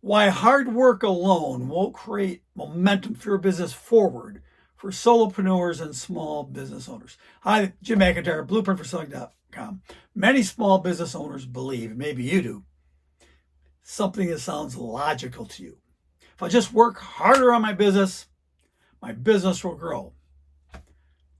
Why hard work alone won't create momentum for your business forward for solopreneurs and small business owners. Hi, Jim McIntyre, blueprintforselling.com. Many small business owners believe, maybe you do, something that sounds logical to you. If I just work harder on my business will grow.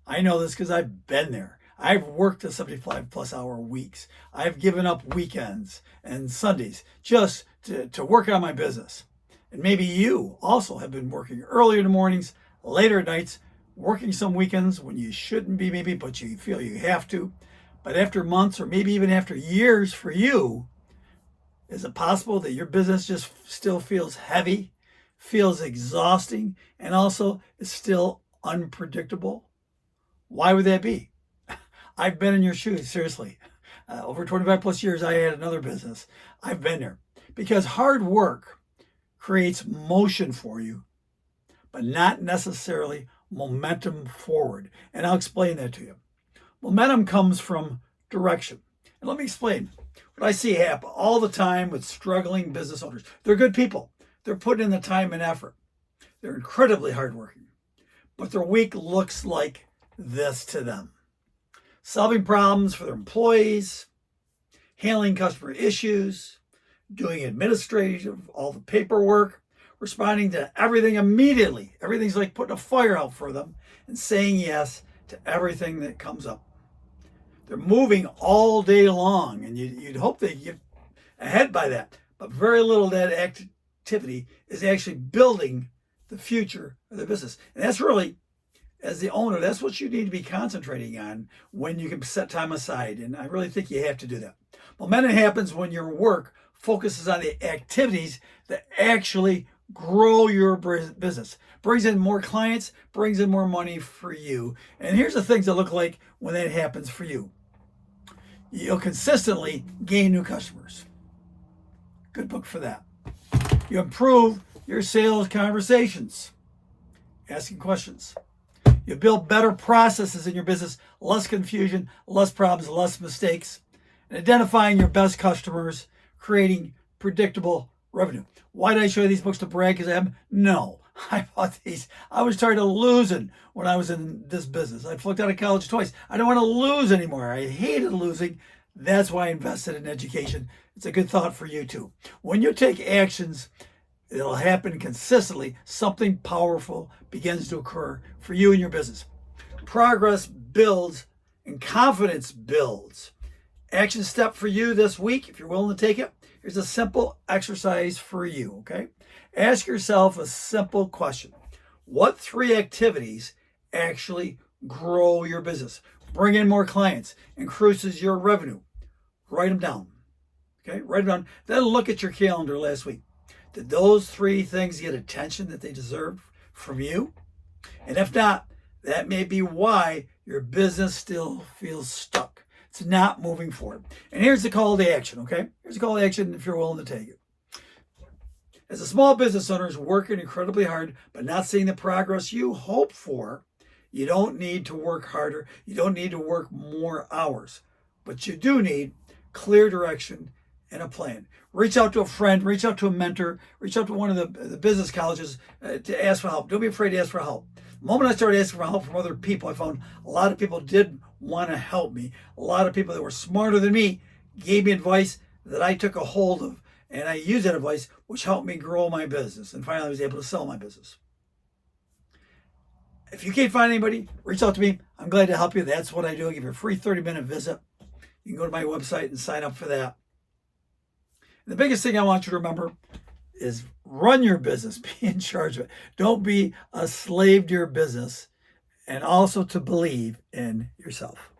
I know this because I've been there. I've worked the 75 plus hour weeks. I've given up weekends and Sundays just to work on my business. And maybe you also have been working earlier in the mornings, later at nights, working some weekends when you shouldn't be maybe, but you feel you have to. But after months or maybe even after years for you, is it possible that your business just still feels heavy, feels exhausting, and also is still unpredictable? Why would that be? I've been in your shoes, seriously. Over 25 plus years, I had another business. I've been there. Because hard work creates motion for you, but not necessarily momentum forward. And I'll explain that to you. Momentum comes from direction. And let me explain what I see happen all the time with struggling business owners. They're good people. They're putting in the time and effort. They're incredibly hardworking. But their week looks like this to them. Solving problems for their employees, handling customer issues, doing administrative, all the paperwork, responding to everything immediately. Everything's like putting a fire out for them and saying yes to everything that comes up. They're moving all day long, and you'd hope they get ahead by that. But very little of that activity is actually building the future of the business. And that's really, as the owner, that's what you need to be concentrating on when you can set time aside. And I really think you have to do that. Momentum happens when your work focuses on the activities that actually grow your business, brings in more clients, brings in more money for you. And here's the things that look like when that happens for you. You'll consistently gain new customers. Good book for that. You improve your sales conversations, asking questions. You build better processes in your business, less confusion, less problems, less mistakes, and identifying your best customers, creating predictable revenue. Why did I show you these books to brag because I have? No. I bought these. I was tired of losing when I was in this business. I flunked out of college twice. I don't want to lose anymore. I hated losing. That's why I invested in education. It's a good thought for you too. When you take actions, it'll happen consistently. Something powerful begins to occur for you and your business. Progress builds and confidence builds. Action step for you this week, if you're willing to take it. Here's a simple exercise for you, okay? Ask yourself a simple question. What 3 activities actually grow your business, bring in more clients, increases your revenue? Write them down, okay? Write them down. Then look at your calendar last week. Did those 3 things get attention that they deserved from you? And if not, that may be why your business still feels stuck. It's not moving forward. And here's the call to action, okay? Here's the call to action if you're willing to take it. As a small business owner who's working incredibly hard but not seeing the progress you hope for, you don't need to work harder. You don't need to work more hours. But you do need clear direction and a plan. Reach out to a friend, reach out to a mentor, reach out to one of the business colleges to ask for help. Don't be afraid to ask for help. The moment I started asking for help from other people, I found a lot of people did want to help me. A lot of people that were smarter than me gave me advice that I took a hold of, and I used that advice, which helped me grow my business. And finally, I was able to sell my business. If you can't find anybody, reach out to me. I'm glad to help you. That's what I do. I give you a free 30-minute visit. You can go to my website and sign up for that. And the biggest thing I want you to remember is run your business, be in charge of it. Don't be a slave to your business, and also to believe in yourself.